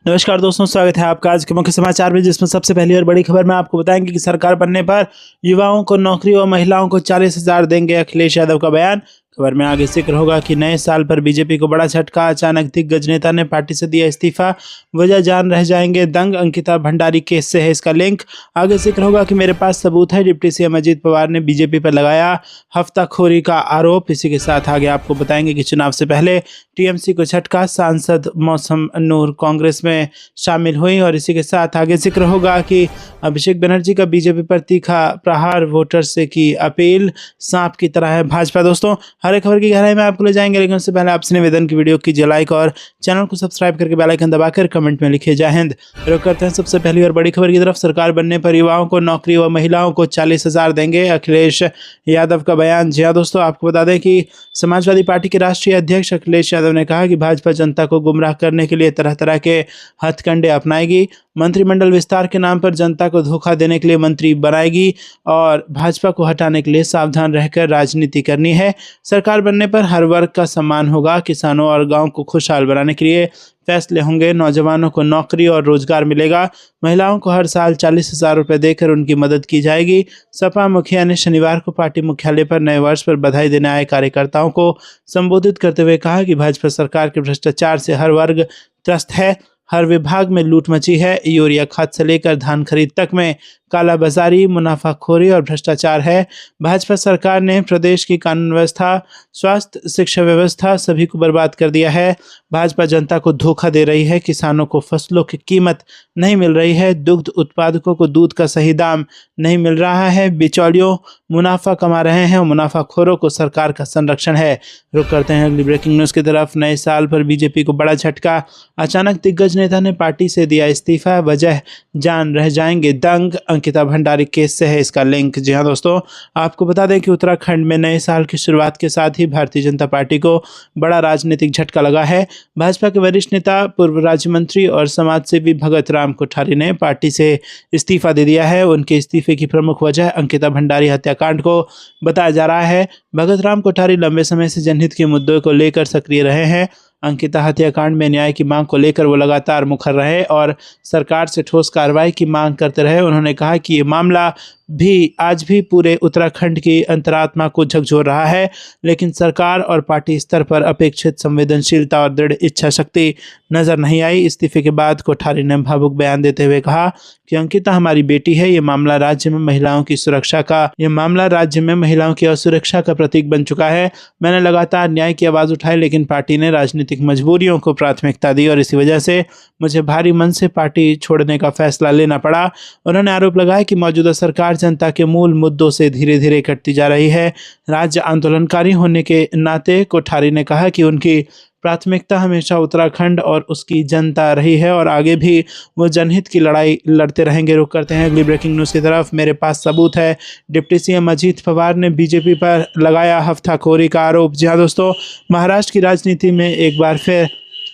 नमस्कार दोस्तों, स्वागत है आपका आज के मुख्य समाचार में, जिसमें सबसे पहली और बड़ी खबर में आपको बताएंगे कि सरकार बनने पर युवाओं को नौकरी और महिलाओं को 40,000 देंगे, अखिलेश यादव का बयान। खबर में आगे जिक्र होगा कि नए साल पर बीजेपी को बड़ा झटका, अचानक दिग्गज नेता ने पार्टी से दिया इस्तीफा, वजह जान रह जाएंगे दंग, अंकिता भंडारी केस से है इसका लिंक। आगे जिक्र होगा कि मेरे पास सबूत है, डिप्टी सीएम अजीत पवार ने बीजेपी पर लगाया हफ्ताखोरी का आरोप। इसी के साथ आगे आपको बताएंगे कि चुनाव से पहले टीएमसी को झटका, सांसद मौसम नूर कांग्रेस में शामिल हुई। और इसी के साथ आगे जिक्र होगा कि अभिषेक बनर्जी का बीजेपी पर तीखा प्रहार, वोटर से की अपील, सांप की तरह है भाजपा। दोस्तों, हर एक खबर की गहराई में आपको ले जाएंगे, लेकिन उससे पहले आपसे निवेदन की वीडियो कीजिए लाइक और चैनल को सब्सक्राइब करके बेल आइकन दबाकर कमेंट में लिखिए जय हिंद। रुक करते हैं सबसे पहली और बड़ी खबर की तरफ। सरकार बनने पर युवाओं को नौकरी व महिलाओं को 40,000 देंगे, अखिलेश यादव का बयान। जी हाँ दोस्तों, आपको बता दें कि समाजवादी पार्टी के राष्ट्रीय अध्यक्ष अखिलेश यादव ने कहा कि भाजपा जनता को गुमराह करने के लिए तरह तरह के हथकंडे अपनाएगी, मंत्रिमंडल विस्तार के नाम पर जनता को धोखा देने के लिए मंत्री बनाएगी और भाजपा को हटाने के लिए सावधान रहकर राजनीति करनी है। सरकार बनने पर हर वर्ग का सम्मान होगा, किसानों और गांव को खुशहाल बनाने के लिए फैसले होंगे, नौजवानों को नौकरी और रोजगार मिलेगा, महिलाओं को हर साल 40,000 रुपये देकर उनकी मदद की जाएगी। सपा मुखिया ने शनिवार को पार्टी मुख्यालय पर नए वर्ष पर बधाई देने आए कार्यकर्ताओं को संबोधित करते हुए कहा कि भाजपा सरकार के भ्रष्टाचार से हर वर्ग त्रस्त है, हर विभाग में लूट मची है, यूरिया खाद से लेकर धान खरीद तक में कालाबाजारी, मुनाफाखोरी और भ्रष्टाचार है। भाजपा सरकार ने प्रदेश की कानून व्यवस्था, स्वास्थ्य, शिक्षा व्यवस्था सभी को बर्बाद कर दिया है। भाजपा जनता को धोखा दे रही है, किसानों को फसलों की कीमत नहीं मिल रही है, दुग्ध उत्पादकों को दूध का सही दाम नहीं मिल रहा है, बिचौलियों मुनाफा कमा रहे हैं और मुनाफाखोरों को सरकार का संरक्षण है। रुक करते हैं अगली ब्रेकिंग न्यूज़ की तरफ। नए साल पर बीजेपी को बड़ा झटका, अचानक दिग्गज नेता ने पार्टी से दिया इस्तीफा, वजह जान रह जाएंगे दंग, अंकिता भंडारी केस से है इसका लिंक। जी हाँ दोस्तों, आपको बता दें कि उत्तराखंड में नए साल की शुरुआत के साथ ही भारतीय जनता पार्टी को बड़ा राजनीतिक झटका लगा है। भाजपा के वरिष्ठ नेता, पूर्व राज्य मंत्री और समाजसेवी भगत राम कोठारी ने पार्टी से इस्तीफा दे दिया है। उनके इस्तीफे की प्रमुख वजह अंकिता भंडारी हत्याकांड को बताया जा रहा है। भगत राम कोठारी लंबे समय से जनहित के मुद्दों को लेकर सक्रिय रहे हैं। अंकिता हत्याकांड में न्याय की मांग को लेकर वो लगातार मुखर रहे और सरकार से ठोस कार्रवाई की मांग करते रहे। उन्होंने कहा कि ये मामला भी आज भी पूरे उत्तराखंड की अंतरात्मा को झकझोर रहा है, लेकिन सरकार और पार्टी स्तर पर अपेक्षित संवेदनशीलता और दृढ़ इच्छा शक्ति नजर नहीं आई। इस्तीफे के बाद कोठारी ने भावुक बयान देते हुए कहा कि अंकिता हमारी बेटी है, ये मामला राज्य में महिलाओं की असुरक्षा का प्रतीक बन चुका है। मैंने लगातार न्याय की आवाज उठाई, लेकिन पार्टी ने राजनीतिक मजबूरियों को प्राथमिकता दी और इसी वजह से मुझे भारी मन से पार्टी छोड़ने का फैसला लेना पड़ा। उन्होंने आरोप लगाया कि मौजूदा सरकार जनता के मूल मुद्दों से धीरे धीरे कटती जा रही है। राज्य आंदोलनकारी होने के नाते कोठारी ने कहा कि उनकी प्राथमिकता हमेशा उत्तराखंड और उसकी जनता रही है और आगे भी वो जनहित की लड़ाई लड़ते रहेंगे। रुक करते हैं अगली ब्रेकिंग न्यूज़ की तरफ। मेरे पास सबूत है, डिप्टी सीएम अजीत पवार ने बीजेपी पर लगाया हफ्ताखोरी का आरोप। जी हाँ दोस्तों, महाराष्ट्र की राजनीति में एक बार फिर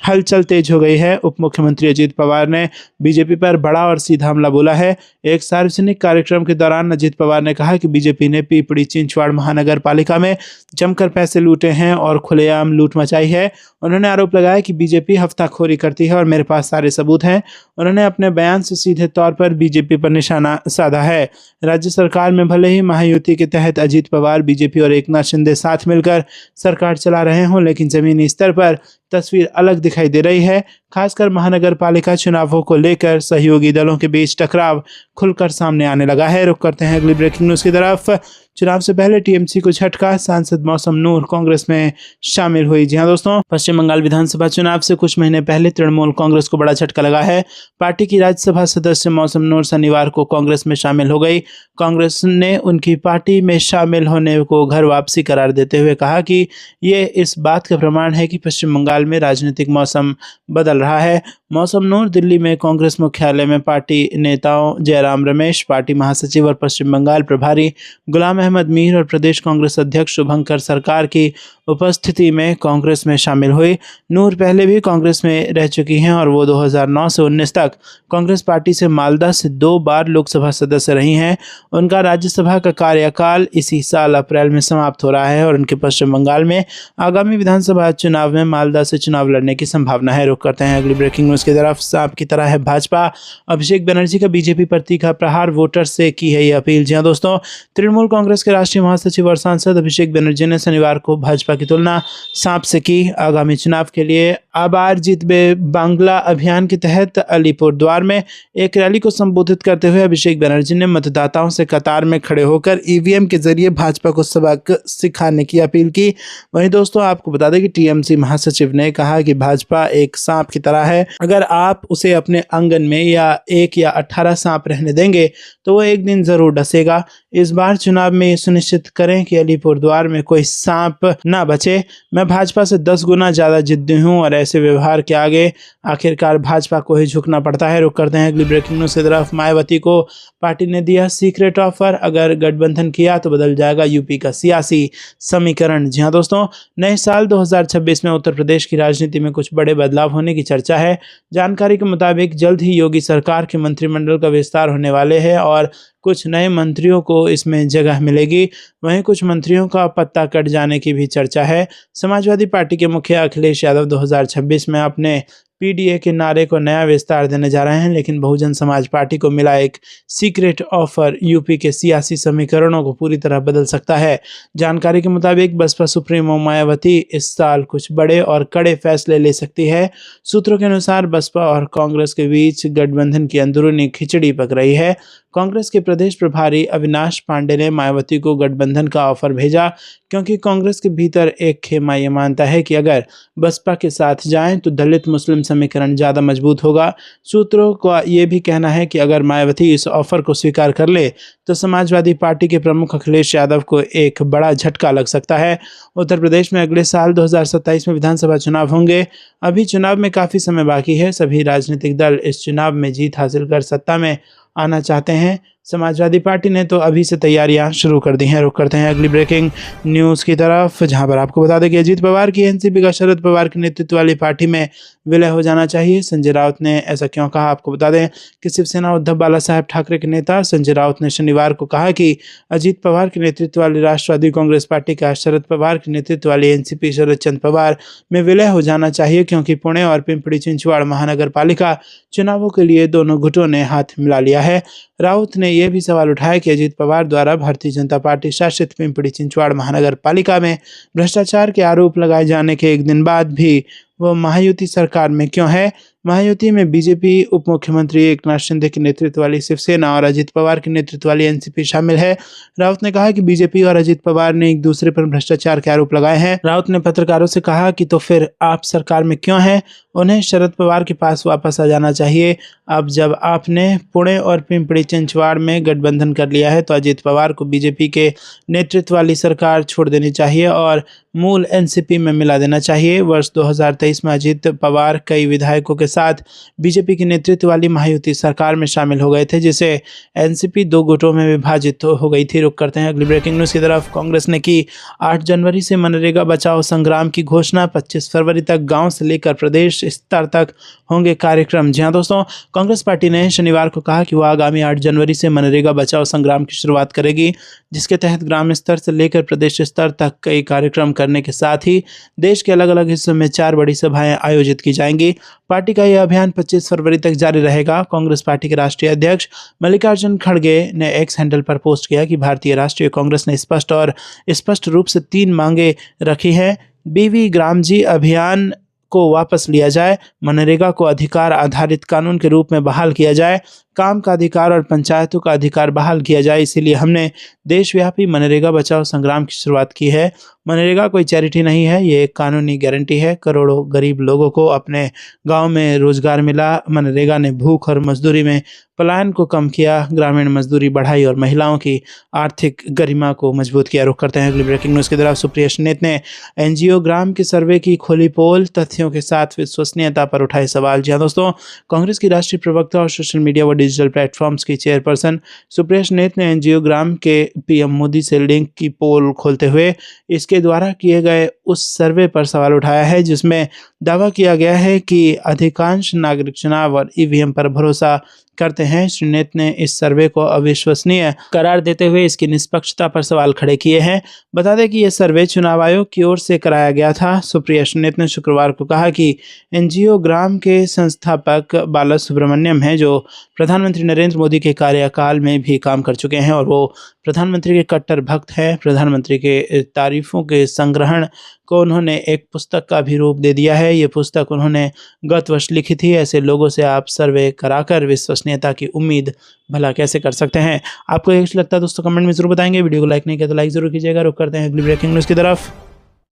हलचल तेज हो गई है। उप मुख्यमंत्री अजीत पवार ने बीजेपी पर बड़ा और सीधा हमला बोला है। एक सार्वजनिक कार्यक्रम के दौरान अजीत पवार ने कहा कि बीजेपी ने पीपड़ी चिंचवाड़ महानगर पालिका में जमकर पैसे लूटे हैं और खुलेआम लूट मचाई है। उन्होंने आरोप लगाया कि बीजेपी हफ्ताखोरी करती है और मेरे पास सारे सबूत हैं। उन्होंने अपने बयान से सीधे तौर पर बीजेपी पर निशाना साधा है। राज्य सरकार में भले ही महायुति के तहत अजीत पवार, बीजेपी और एकनाथ शिंदे साथ मिलकर सरकार चला रहे हों, लेकिन जमीनी स्तर पर तस्वीर अलग दिखाई दे रही है। खासकर महानगर पालिका चुनावों को लेकर सहयोगी दलों के बीच टकराव खुलकर सामने आने लगा है। रुक करते हैं अगली ब्रेकिंग न्यूज़ की तरफ। चुनाव से पहले टीएमसी को झटका, सांसद मौसम नूर कांग्रेस में शामिल हुई। जी हाँ दोस्तों, पश्चिम बंगाल विधानसभा चुनाव से कुछ महीने पहले तृणमूल कांग्रेस को बड़ा झटका लगा है। पार्टी की राज्यसभा सदस्य मौसम नूर शनिवार को कांग्रेस में शामिल हो गई। कांग्रेस ने उनकी पार्टी में शामिल होने को घर वापसी करार देते हुए कहा कि ये इस बात का प्रमाण है कि पश्चिम बंगाल में राजनीतिक मौसम बदल रहा है। मौसम नूर दिल्ली में कांग्रेस मुख्यालय में पार्टी नेताओं जयराम रमेश, पार्टी महासचिव और पश्चिम बंगाल प्रभारी गुलाम अहमद मीर और प्रदेश कांग्रेस अध्यक्ष शुभंकर सरकार की उपस्थिति में कांग्रेस में शामिल हुई। नूर पहले भी कांग्रेस में रह चुकी हैं और वो 2009 से 19 तक कांग्रेस पार्टी से मालदा से 2 बार लोकसभा सदस्य रही हैं। उनका राज्यसभा का कार्यकाल इसी साल अप्रैल में समाप्त हो रहा है और उनके पश्चिम बंगाल में आगामी विधानसभा चुनाव में मालदा से चुनाव लड़ने की संभावना है। रुक करते हैं अगली ब्रेकिंग न्यूज की तरफ। सांप की तरह है भाजपा, अभिषेक बनर्जी का बीजेपी पर तीखा प्रहार, वोटर से की है ये अपील। जी हां दोस्तों, तृणमूल कांग्रेस के राष्ट्रीय महासचिव और सांसद अभिषेक बनर्जी ने शनिवार को भाजपा की तुलना सांप से की। आगामी चुनाव के लिए आबार जितबे बांग्ला अभियान के तहत अलीपुरद्वार में एक रैली को संबोधित करते हुए अभिषेक बनर्जी ने मतदाताओं से कतार में खड़े होकर ईवीएम के जरिए भाजपा को सबक सिखाने की अपील की। वहीं दोस्तों, आपको बता दें कि टीएमसी महासचिव ने कहा कि भाजपा एक सांप की तरह है, अगर आप उसे अपने आंगन में या 1 या 18 सांप रहने देंगे तो वो एक दिन जरूर डसेगा। इस बार चुनाव में ये सुनिश्चित करें कि अलीपुरद्वार में कोई सांप ना बचे। मैं भाजपा से 10 गुना ज्यादा जिद्दी हूं और ऐसे व्यवहार के आगे आखिरकार भाजपा को ही झुकना पड़ता है। रुक करते हैं अगली ब्रेकिंग न्यूज की तरफ। मायावती को पार्टी ने दिया सीक्रेट ऑफर, अगर गठबंधन किया तो बदल जाएगा यूपी का सियासी समीकरण। जी हां दोस्तों, नए साल 2026 में उत्तर प्रदेश की राजनीति में कुछ बड़े बदलाव होने की चर्चा है। जानकारी के मुताबिक जल्द ही योगी सरकार के मंत्रिमंडल का विस्तार होने वाले है और कुछ नए मंत्रियों को इसमें जगह मिलेगी। वहीं कुछ मंत्रियों का पत्ता कट जाने की भी चर्चा है। समाजवादी पार्टी के मुखिया अखिलेश यादव 2026 में अपने पीडीए के नारे को नया विस्तार देने जा रहे हैं, लेकिन बहुजन समाज पार्टी को मिला एक सीक्रेट ऑफर यूपी के सियासी समीकरणों को पूरी तरह बदल सकता है। जानकारी के मुताबिक बसपा सुप्रीमो मायावती इस साल कुछ बड़े और कड़े फैसले ले सकती है। सूत्रों के अनुसार बसपा और कांग्रेस के बीच गठबंधन की अंदरूनी खिचड़ी पक रही है। कांग्रेस के प्रदेश प्रभारी अविनाश पांडे ने मायावती को गठबंधन का ऑफर भेजा क्योंकि कांग्रेस के भीतर एक खेमा ये मानता है कि अगर बसपा के साथ जाएं तो दलित मुस्लिम समीकरण ज़्यादा मजबूत होगा। सूत्रों का ये भी कहना है कि अगर मायावती इस ऑफर को स्वीकार कर ले तो समाजवादी पार्टी के प्रमुख अखिलेश यादव को एक बड़ा झटका लग सकता है। उत्तर प्रदेश में अगले साल 2027 में विधानसभा चुनाव होंगे। अभी चुनाव में काफ़ी समय बाकी है। सभी राजनीतिक दल इस चुनाव में जीत हासिल कर सत्ता में आना चाहते हैं। समाजवादी पार्टी ने तो अभी से तैयारियां शुरू कर दी हैं। रुक करते हैं अगली ब्रेकिंग न्यूज़ की तरफ, जहां पर आपको बता दें कि अजीत पवार की एनसीपी का शरद पवार के नेतृत्व वाली पार्टी में विलय हो जाना चाहिए। संजय राउत ने ऐसा क्यों कहा, आपको बता दें कि शिवसेना उद्धव बाला साहेब ठाकरे के नेता संजय राउत ने शनिवार को कहा कि अजीत पवार के नेतृत्व वाली राष्ट्रवादी कांग्रेस पार्टी का शरद पवार के नेतृत्व वाली एनसीपी शरद चंद्र पवार में विलय हो जाना चाहिए, क्योंकि पुणे और पिंपरी चिंचवाड़ महानगर पालिका चुनावों के लिए दोनों गुटों ने हाथ मिला लिया है। राउत ने यह भी सवाल उठाया कि अजीत पवार द्वारा भारतीय जनता पार्टी शासित पिंपरी चिंचवाड़ महानगर पालिका में भ्रष्टाचार के आरोप लगाए जाने के एक दिन बाद भी वो महायुति सरकार में क्यों है। महायुति में बीजेपी उप मुख्यमंत्री एकनाथ शिंदे के नेतृत्व वाली शिवसेना और अजीत पवार के नेतृत्व वाली एनसीपी शामिल है। राउत ने कहा कि बीजेपी और अजीत पवार ने एक दूसरे पर भ्रष्टाचार के आरोप लगाए हैं। राउत ने पत्रकारों से कहा कि तो फिर आप सरकार में क्यों हैं, उन्हें शरद पवार के पास वापस आ जाना चाहिए। अब जब आपने पुणे और पिंपरी चिंचवाड़ में गठबंधन कर लिया है तो अजीत पवार को बीजेपी के नेतृत्व वाली सरकार छोड़ देनी चाहिए और मूल एनसीपी में मिला देना चाहिए। वर्ष 2023 में अजीत पवार कई विधायकों के साथ बीजेपी की नेतृत्व वाली महायुति सरकार में शामिल हो गए थे, जिसे एनसीपी 2 गुटों में विभाजित हो गई थी। रुक करते हैं अगली ब्रेकिंग न्यूज़ की तरफ। कांग्रेस ने की 8 जनवरी से मनरेगा बचाओ संग्राम की घोषणा। 25 फरवरी तक गांव से लेकर प्रदेश स्तर तक होंगे कार्यक्रम। जी हां दोस्तों, कांग्रेस पार्टी ने शनिवार को कहा कि वह आगामी 8 जनवरी से मनरेगा बचाओ संग्राम की शुरुआत करेगी, जिसके तहत ग्राम स्तर से लेकर प्रदेश स्तर तक कई कार्यक्रम करने के साथ ही देश के अलग अलग हिस्सों में 4 बड़ी सभाएं आयोजित की जाएंगी। पार्टी का यह अभियान 25 फरवरी तक जारी रहेगा। कांग्रेस पार्टी के राष्ट्रीय अध्यक्ष मल्लिकार्जुन खड़गे ने एक्स हैंडल पर पोस्ट किया कि भारतीय राष्ट्रीय कांग्रेस ने स्पष्ट रूप से 3 मांगे रखी हैं। बीवी ग्रामजी अभियान को वापस लिया जाए, मनरेगा को अधिकार आधारित कानून के रूप में बहाल किया जाए, काम का अधिकार और पंचायतों का अधिकार बहाल किया जाए। इसीलिए हमने देशव्यापी मनरेगा बचाओ संग्राम की शुरुआत की है। मनरेगा कोई चैरिटी नहीं है, ये एक कानूनी गारंटी है। करोड़ों गरीब लोगों को अपने गांव में रोजगार मिला। मनरेगा ने भूख और मजदूरी में पलायन को कम किया, ग्रामीण मजदूरी बढ़ाई और महिलाओं की आर्थिक गरिमा को मजबूत किया। रुख करते हैं अगली ब्रेकिंग न्यूज़ की तरफ। सुप्रिया श्रीनेत ने एनजीओ ग्राम के सर्वे की खोली पोल, तथ्यों के साथ विश्वसनीयता पर उठाए सवाल। जी हां दोस्तों, कांग्रेस की राष्ट्रीय प्रवक्ता और सोशल मीडिया डिजिटल प्लेटफॉर्म्स की चेयरपर्सन सुप्रिया सुनीत ने एनजीओ ग्राम के पीएम मोदी से लिंक की पोल खोलते हुए इसके द्वारा किए गए उस सर्वे पर सवाल उठाया है जिसमें दावा किया गया है कि अधिकांश नागरिक चुनाव और ईवीएम पर भरोसा करते हैं। श्री नेत ने इस सर्वे को अविश्वसनीय करार देते हुए इसकी निष्पक्षता पर सवाल खड़े किए हैं। बता दें कि यह सर्वे चुनाव आयोग की ओर से कराया गया था। सुप्रिया सुनीत ने शुक्रवार को कहा कि एनजीओ ग्राम के संस्थापक बाला सुब्रमण्यम हैं जो प्रधानमंत्री नरेंद्र मोदी के कार्यकाल में भी काम कर चुके हैं और वो प्रधानमंत्री के कट्टर भक्त हैं। प्रधानमंत्री के तारीफों के संग्रहण को उन्होंने एक पुस्तक का भी रूप दे दिया है। ये पुस्तक उन्होंने गत वर्ष लिखी थी। ऐसे लोगों से आप सर्वे कराकर विश्वसनीयता की उम्मीद भला कैसे कर सकते हैं? आपको ये लगता है दोस्तों कमेंट में जरूर बताएंगे। वीडियो को लाइक नहीं किया तो लाइक जरूर कीजिएगा। रुक करते हैं अगली ब्रेकिंग न्यूज़ की तरफ।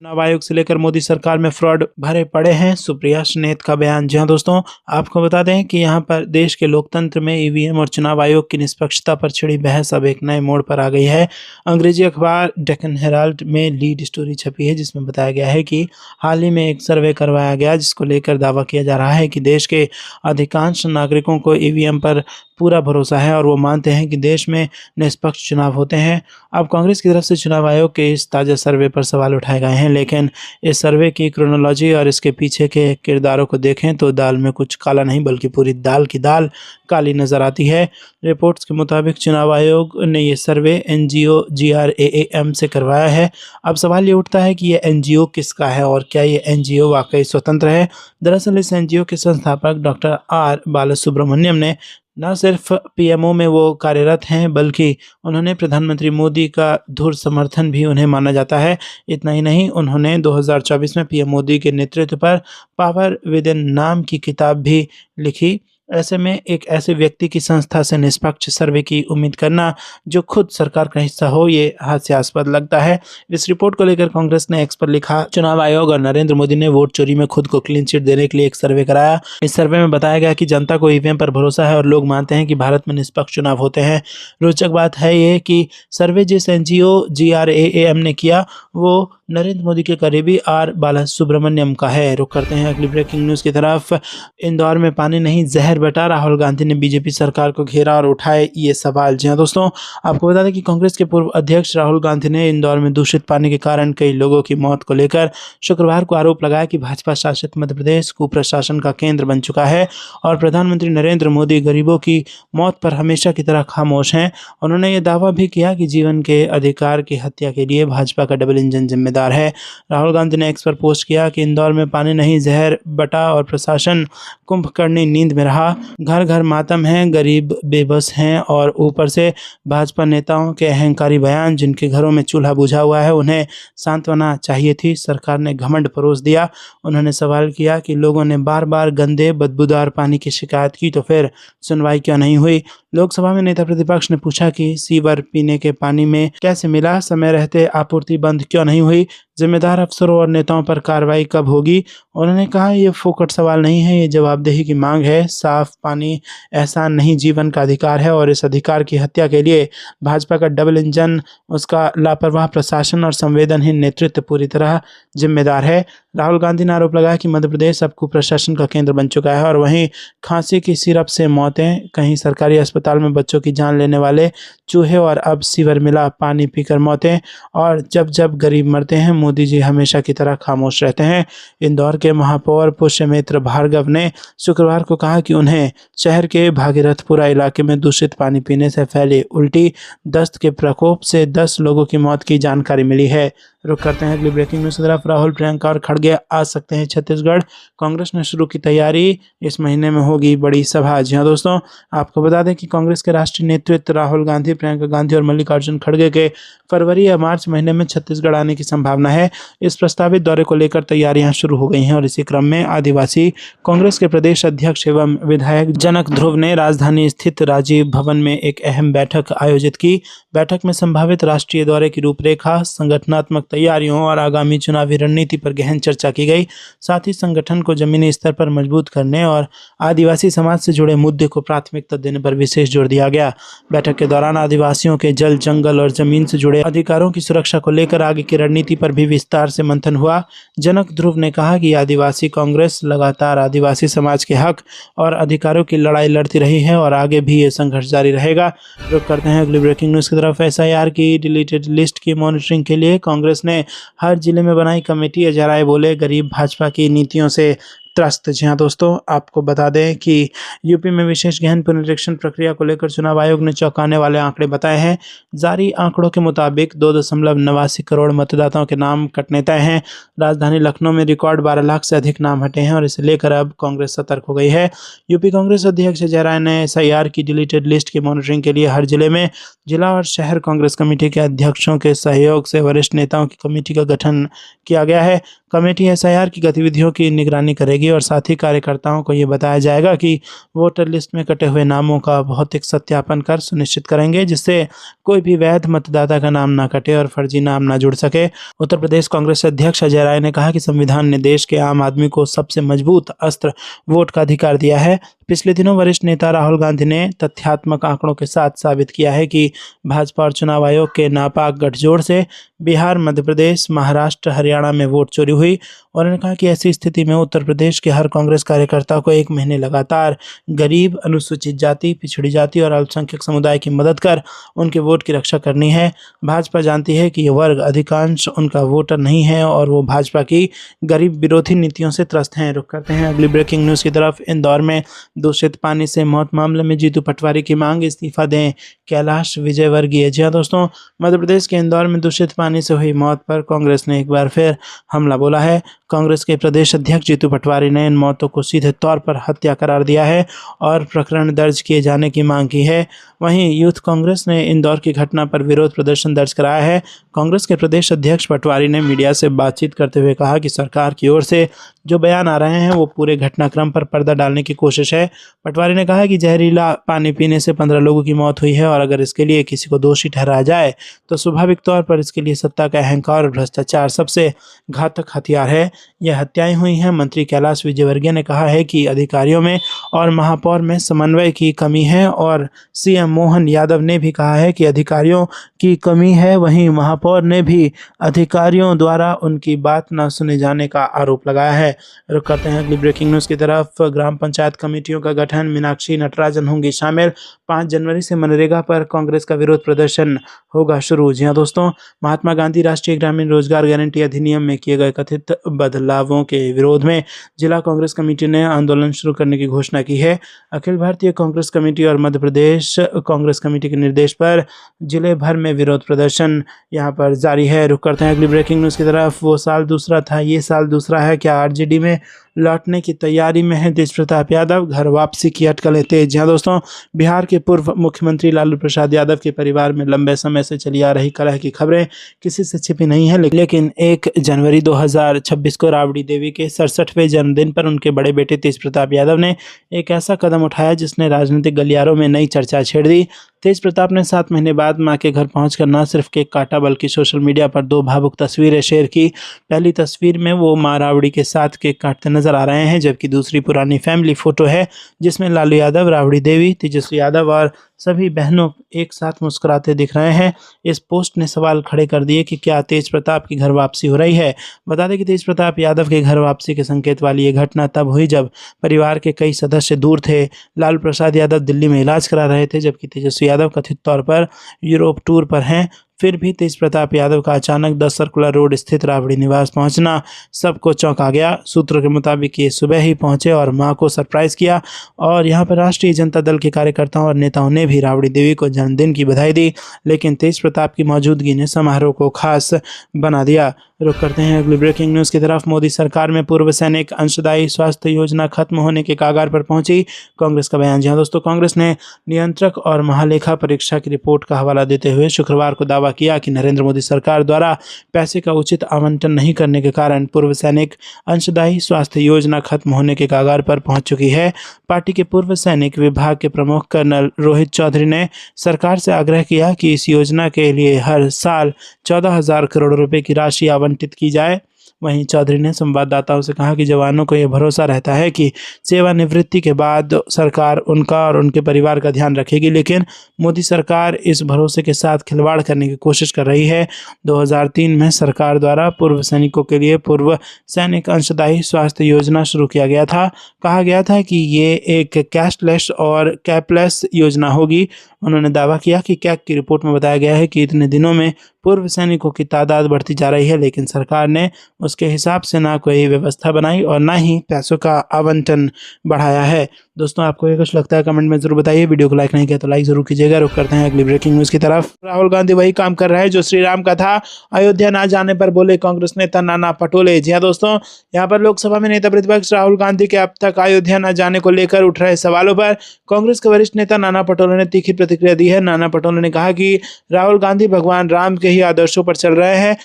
चुनाव आयोग से लेकर मोदी सरकार में फ्रॉड भरे पड़े हैं, सुप्रिया सुनीत का बयान। जी हाँ दोस्तों, आपको बता दें कि यहाँ पर देश के लोकतंत्र में ईवीएम और चुनाव आयोग की निष्पक्षता पर छिड़ी बहस अब एक नए मोड़ पर आ गई है। अंग्रेजी अखबार डेक्कन हेराल्ड में लीड स्टोरी छपी है जिसमें बताया गया है कि हाल ही में एक सर्वे करवाया गया जिसको लेकर दावा किया जा रहा है कि देश के अधिकांश नागरिकों को ईवीएम पर पूरा भरोसा है और वो मानते हैं कि देश में निष्पक्ष चुनाव होते हैं। अब कांग्रेस की तरफ से चुनाव आयोग के इस ताज़ा सर्वे पर सवाल उठाए गए हैं, लेकिन इस सर्वे की क्रोनोलॉजी और इसके पीछे के किरदारों को देखें तो दाल में कुछ काला नहीं बल्कि पूरी दाल की दाल काली नजर आती है। रिपोर्ट्स के मुताबिक चुनाव आयोग ने ये सर्वे एनजीओ GRAAM से करवाया है। अब सवाल ये उठता है कि ये एनजीओ किसका है और क्या ये एनजीओ वाकई स्वतंत्र है? दरअसल इस एनजीओ के संस्थापक डॉक्टर R बालासुब्रमण्यम ने न सिर्फ पीएमओ में वो कार्यरत हैं बल्कि उन्होंने प्रधानमंत्री मोदी का धुर समर्थन भी उन्हें माना जाता है। इतना ही नहीं, उन्होंने 2024 में पीएम मोदी के नेतृत्व पर पावर विदिन नाम की किताब भी लिखी। ऐसे में एक ऐसे व्यक्ति की संस्था से निष्पक्ष सर्वे की उम्मीद करना जो खुद सरकार का हिस्सा हो, ये हास्यास्पद लगता है। इस रिपोर्ट को लेकर कांग्रेस ने एक्स पर लिखा, चुनाव आयोग और नरेंद्र मोदी ने वोट चोरी में खुद को क्लीन चिट देने के लिए एक सर्वे कराया। इस सर्वे में बताया गया कि जनता को ईवीएम पर भरोसा है और लोग मानते हैं कि भारत में निष्पक्ष चुनाव होते हैं। रोचक बात है ये कि सर्वे जिस एनजीओ GRAAM ने किया वो नरेंद्र मोदी के करीबी R बालासुब्रमण्यम का है। रुक करते हैं अगली ब्रेकिंग न्यूज़ की तरफ। इंदौर में पानी नहीं जहर बेटा, राहुल गांधी ने बीजेपी सरकार को घेरा और उठाए ये सवाल। जी हाँ दोस्तों, आपको बता दें कि कांग्रेस के पूर्व अध्यक्ष राहुल गांधी ने इंदौर में दूषित पानी के कारण कई लोगों की मौत को लेकर शुक्रवार को आरोप लगाया कि भाजपा शासित मध्य प्रदेश कुप्रशासन का केंद्र बन चुका है और प्रधानमंत्री नरेंद्र मोदी गरीबों की मौत पर हमेशा की तरह खामोश हैं। उन्होंने ये दावा भी किया कि जीवन के अधिकार की हत्या के लिए भाजपा का डबल इंजन जिम्मेदार है। राहुल गांधी ने एक्स पर पोस्ट किया कि इंदौर में पानी नहीं जहर बटा और प्रशासन कुंभकर्णी नींद में रहा। घर घर मातम है, गरीब बेबस हैं और ऊपर से भाजपा नेताओं के अहंकारी बयान। जिनके घरों में चूल्हा बुझा हुआ है उन्हें सांत्वना चाहिए थी, सरकार ने घमंड परोस दिया। उन्होंने सवाल किया कि लोगों ने बार बार गंदे बदबूदार पानी की शिकायत की तो फिर सुनवाई क्यों नहीं हुई? लोकसभा में नेता प्रतिपक्ष ने पूछा कि सीवर पीने के पानी में कैसे मिला, समय रहते आपूर्ति बंद क्यों नहीं हुई, जिम्मेदार अफसरों और नेताओं पर कार्रवाई कब होगी? उन्होंने कहा ये फोकट सवाल नहीं है, ये जवाबदेही की मांग है। साफ पानी एहसान नहीं, जीवन का अधिकार है और इस अधिकार की हत्या के लिए भाजपा का डबल इंजन, उसका लापरवाह प्रशासन और संवेदनहीन नेतृत्व पूरी तरह जिम्मेदार है। राहुल गांधी ने आरोप लगाया कि मध्य प्रदेश अब कुप्रशासन का केंद्र बन चुका है और वहीं खांसी की सिरप से मौतें, कहीं सरकारी अस्पताल में बच्चों की जान लेने वाले चूहे और अब सीवर मिला पानी पीकर मौतें, और जब जब गरीब मरते हैं मोदी जी हमेशा की तरह खामोश रहते हैं। इंदौर के महापौर पुष्यमित्र भार्गव ने शुक्रवार को कहा कि उन्हें शहर के भागीरथपुरा इलाके में दूषित पानी पीने से फैली उल्टी दस्त के प्रकोप से 10 लोगों की मौत की जानकारी मिली है। रुक करते हैं अगली ब्रेकिंग न्यूज़ की तरफ। राहुल, प्रियंका और खड़गे आ सकते हैं छत्तीसगढ़, कांग्रेस ने शुरू की तैयारी, इस महीने में होगी बड़ी सभा। जी हाँ दोस्तों, आपको बता दें कि कांग्रेस के राष्ट्रीय नेतृत्व राहुल गांधी, प्रियंका गांधी और मल्लिकार्जुन खड़गे के फरवरी या मार्च महीने में छत्तीसगढ़ आने की संभावना है। इस प्रस्तावित दौरे को लेकर तैयारियां शुरू हो गई हैं और इसी क्रम में आदिवासी कांग्रेस के प्रदेश अध्यक्ष एवं विधायक जनक ध्रुव ने राजधानी स्थित राजीव भवन में एक अहम बैठक आयोजित की। बैठक में संभावित राष्ट्रीय दौरे की रूपरेखा, संगठनात्मक तैयारियों और आगामी चुनावी रणनीति पर गहन चर्चा की गई। साथ ही संगठन को जमीनी स्तर पर मजबूत करने और आदिवासी समाज से जुड़े मुद्दे को प्राथमिकता देने पर विशेष जोर दिया गया। बैठक के दौरान आदिवासियों के जल, जंगल और जमीन से जुड़े अधिकारों की सुरक्षा को लेकर आगे की रणनीति पर भी विस्तार से मंथन हुआ। जनक ध्रुव ने कहा कि आदिवासी कांग्रेस लगातार आदिवासी समाज के हक और अधिकारों की लड़ाई लड़ती रही है और आगे भी ये संघर्ष जारी रहेगा। रुक करते हैं अगली ब्रेकिंग न्यूज़ की तरफ। एसआईआर की डिलीटेड लिस्ट की मॉनिटरिंग के लिए कांग्रेस ने हर जिले में बनाई कमेटी। अजय राय बोले, गरीब भाजपा की नीतियों से त्रस्त। जी हाँ दोस्तों, आपको बता दें कि यूपी में विशेष गहन पुनरीक्षण प्रक्रिया को लेकर चुनाव आयोग ने चौंकाने वाले आंकड़े बताए हैं। जारी आंकड़ों के मुताबिक 2.89 करोड़ मतदाताओं के नाम कटने तय हैं। राजधानी लखनऊ में रिकॉर्ड 12 लाख से अधिक नाम हटे हैं और इसे लेकर अब कांग्रेस सतर्क हो गई है। यूपी कांग्रेस अध्यक्ष अजय राय ने एसआईआर की डिलीटेड लिस्ट की मॉनिटरिंग के लिए हर जिले में जिला और शहर कांग्रेस कमेटी के अध्यक्षों के सहयोग से वरिष्ठ नेताओं की कमेटी का गठन किया गया है। कमेटी एसआईआर की गतिविधियों की निगरानी करेगी और साथ ही कार्यकर्ताओं को ये बताया जाएगा कि वोटर लिस्ट में कटे हुए नामों का भौतिक सत्यापन कर सुनिश्चित करेंगे, जिससे कोई भी वैध मतदाता का नाम ना कटे और फर्जी नाम ना जुड़ सके। उत्तर प्रदेश कांग्रेस अध्यक्ष अजय राय ने कहा कि संविधान ने देश के आम आदमी को सबसे मजबूत अस्त्र वोट का अधिकार दिया है। पिछले दिनों वरिष्ठ नेता राहुल गांधी ने तथ्यात्मक आंकड़ों के साथ साबित किया है कि भाजपा और चुनाव आयोग के नापाक गठजोड़ से बिहार, मध्य प्रदेश, महाराष्ट्र, हरियाणा में वोट चोरी हुई। और उन्होंने कहा कि ऐसी स्थिति में उत्तर प्रदेश के हर कांग्रेस कार्यकर्ता को 1 महीने लगातार गरीब, अनुसूचित जाति, पिछड़ी जाति और अल्पसंख्यक समुदाय की मदद कर उनके वोट की रक्षा करनी है। भाजपा जानती है कि ये वर्ग अधिकांश उनका वोटर नहीं है और वो भाजपा की गरीब विरोधी नीतियों से त्रस्त हैं। रुक करते हैं अगली ब्रेकिंग न्यूज़ की तरफ। इंदौर में दूषित पानी से मौत मामले में जीतू पटवारी की मांग, इस्तीफा दें कैलाश विजयवर्गीय। जी हाँ दोस्तों, मध्य प्रदेश के इंदौर में दूषित पानी से हुई मौत पर कांग्रेस ने एक बार फिर हमला बोला है। कांग्रेस के प्रदेश अध्यक्ष जीतू पटवारी ने इन मौतों को सीधे तौर पर हत्या करार दिया है और प्रकरण दर्ज किए जाने की मांग की है। वहीं यूथ कांग्रेस ने इंदौर की घटना पर विरोध प्रदर्शन दर्ज कराया है। कांग्रेस के प्रदेश अध्यक्ष पटवारी ने मीडिया से बातचीत करते हुए कहा कि सरकार की ओर से जो बयान आ रहे हैं वो पूरे घटनाक्रम पर पर्दा डालने की कोशिश है। पटवारी ने कहा कि जहरीला पानी पीने से 15 लोगों की मौत हुई है और अगर इसके लिए किसी को दोषी ठहराया जाए तो स्वाभाविक तौर पर इसके लिए सत्ता का अहंकार और भ्रष्टाचार सबसे घातक हथियार है। यह हत्याएं हुई हैं। मंत्री कैलाश विजयवर्गीय ने कहा है कि अधिकारियों में और महापौर में समन्वय की कमी है और सीएम मोहन यादव ने भी कहा है कि अधिकारियों की कमी है। वहीं महापौर ने भी अधिकारियों द्वारा उनकी बात न सुने जाने का आरोप लगाया है। रुक करते हैं अगली ब्रेकिंग न्यूज़ की तरफ। ग्राम पंचायत कमेटियों का गठन, मीनाक्षी नटराजन होंगी शामिल। 5 जनवरी से मनरेगा पर कांग्रेस का विरोध प्रदर्शन होगा शुरू। जी हाँ दोस्तों, महात्मा गांधी राष्ट्रीय ग्रामीण रोजगार गारंटी अधिनियम में किए गए कथित बदलावों के विरोध में जिला कांग्रेस कमेटी ने आंदोलन शुरू करने की घोषणा की है। अखिल भारतीय कांग्रेस कमेटी और मध्य प्रदेश कांग्रेस कमेटी के निर्देश पर जिले भर में विरोध प्रदर्शन यहाँ पर जारी है। रुक करते हैं अगली ब्रेकिंग न्यूज़ की तरफ। वो साल दूसरा था, ये साल दूसरा है। क्या आरजेडी में लौटने की तैयारी में है तेज प्रताप यादव? घर वापसी की अटकलें तेज। जहाँ दोस्तों, बिहार के पूर्व मुख्यमंत्री लालू प्रसाद यादव के परिवार में लंबे समय से चली आ रही कलह की खबरें किसी से छिपी नहीं है, लेकिन 1 जनवरी 2026 को राबड़ी देवी के 67वें जन्मदिन पर उनके बड़े बेटे तेज प्रताप यादव ने एक ऐसा कदम उठाया जिसने राजनीतिक गलियारों में नई चर्चा छेड़ दी। तेज प्रताप ने 7 महीने बाद मां के घर पहुंचकर न सिर्फ केक काटा बल्कि सोशल मीडिया पर 2 भावुक तस्वीरें शेयर की। पहली तस्वीर में वो मां राबड़ी के साथ केक काटते नजर आ रहे हैं, जबकि दूसरी पुरानी फैमिली फोटो है जिसमें लालू यादव, राबड़ी देवी, तेजस्वी यादव और सभी बहनों एक साथ मुस्कुराते दिख रहे हैं। इस पोस्ट ने सवाल खड़े कर दिए कि क्या तेज प्रताप की घर वापसी हो रही है। बता दें कि तेज प्रताप यादव के घर वापसी के संकेत वाली ये घटना तब हुई जब परिवार के कई सदस्य दूर थे। लालू प्रसाद यादव दिल्ली में इलाज करा रहे थे, जबकि तेजस्वी यादव कथित तौर पर यूरोप टूर पर हैं। फिर भी तेज प्रताप यादव का अचानक 10 सर्कुलर रोड स्थित राबड़ी निवास पहुंचना सबको चौंका गया। सूत्रों के मुताबिक ये सुबह ही पहुंचे और मां को सरप्राइज किया और यहां पर राष्ट्रीय जनता दल के कार्यकर्ताओं और नेताओं ने भी राबड़ी देवी को जन्मदिन की बधाई दी, लेकिन तेज प्रताप की मौजूदगी ने समारोह को खास बना दिया। रुक करते हैं अगली ब्रेकिंग न्यूज़ की तरफ। मोदी सरकार में पूर्व सैनिक अंशदायी स्वास्थ्य योजना खत्म होने के कगार पर पहुंची, कांग्रेस का बयान। जी हाँ दोस्तों, कांग्रेस ने नियंत्रक और महालेखा परीक्षा की रिपोर्ट का हवाला देते हुए शुक्रवार को दावा किया कि नरेंद्र मोदी सरकार द्वारा पैसे का उचित आवंटन नहीं करने के कारण पूर्व सैनिक अंशदायी स्वास्थ्य योजना खत्म होने के कगार पर पहुंच चुकी है। पार्टी के पूर्व सैनिक विभाग के प्रमुख कर्नल रोहित चौधरी ने सरकार से आग्रह किया कि इस योजना के लिए हर साल 14,000 करोड़ रुपए की राशि आवंटित की जाए। वहीं चौधरी ने संवाददाताओं से कहा कि जवानों को यह भरोसा रहता है कि सेवानिवृत्ति के बाद सरकार उनका और उनके परिवार का ध्यान रखेगी, लेकिन मोदी सरकार इस भरोसे के साथ खिलवाड़ करने की कोशिश कर रही है। 2003 में सरकार द्वारा पूर्व सैनिकों के लिए पूर्व सैनिक अंशदायी स्वास्थ्य योजना शुरू किया गया था। कहा गया था कि ये एक कैशलेस और कैपलेस योजना होगी। उन्होंने दावा किया कि कैग की रिपोर्ट में बताया गया है कि इतने दिनों में पूर्व सैनिकों की तादाद बढ़ती जा रही है, लेकिन सरकार ने उसके हिसाब से ना कोई व्यवस्था बनाई और ना ही पैसों का आवंटन बढ़ाया है। दोस्तों, आपको ये कुछ लगता है कमेंट में जरूर बताइए। वीडियो को लाइक नहीं किया तो लाइक जरूर कीजिएगा। रुक करते हैं अगली ब्रेकिंग न्यूज़ की तरफ। राहुल गांधी वही काम कर रहे हैं जो श्री राम का था, अयोध्या ना जाने पर बोले कांग्रेस नेता नाना पटोले। जी हाँ दोस्तों, यहाँ पर लोकसभा में नेता प्रतिपक्ष राहुल गांधी के अब तक अयोध्या न जाने को लेकर उठ रहे सवालों पर कांग्रेस के वरिष्ठ नेता नाना पटोले ने तीखी प्रतिक्रिया दी है। नाना पटोले ने कहा कि राहुल गांधी भगवान राम के ही आदर्शों पर चल रहे हैं।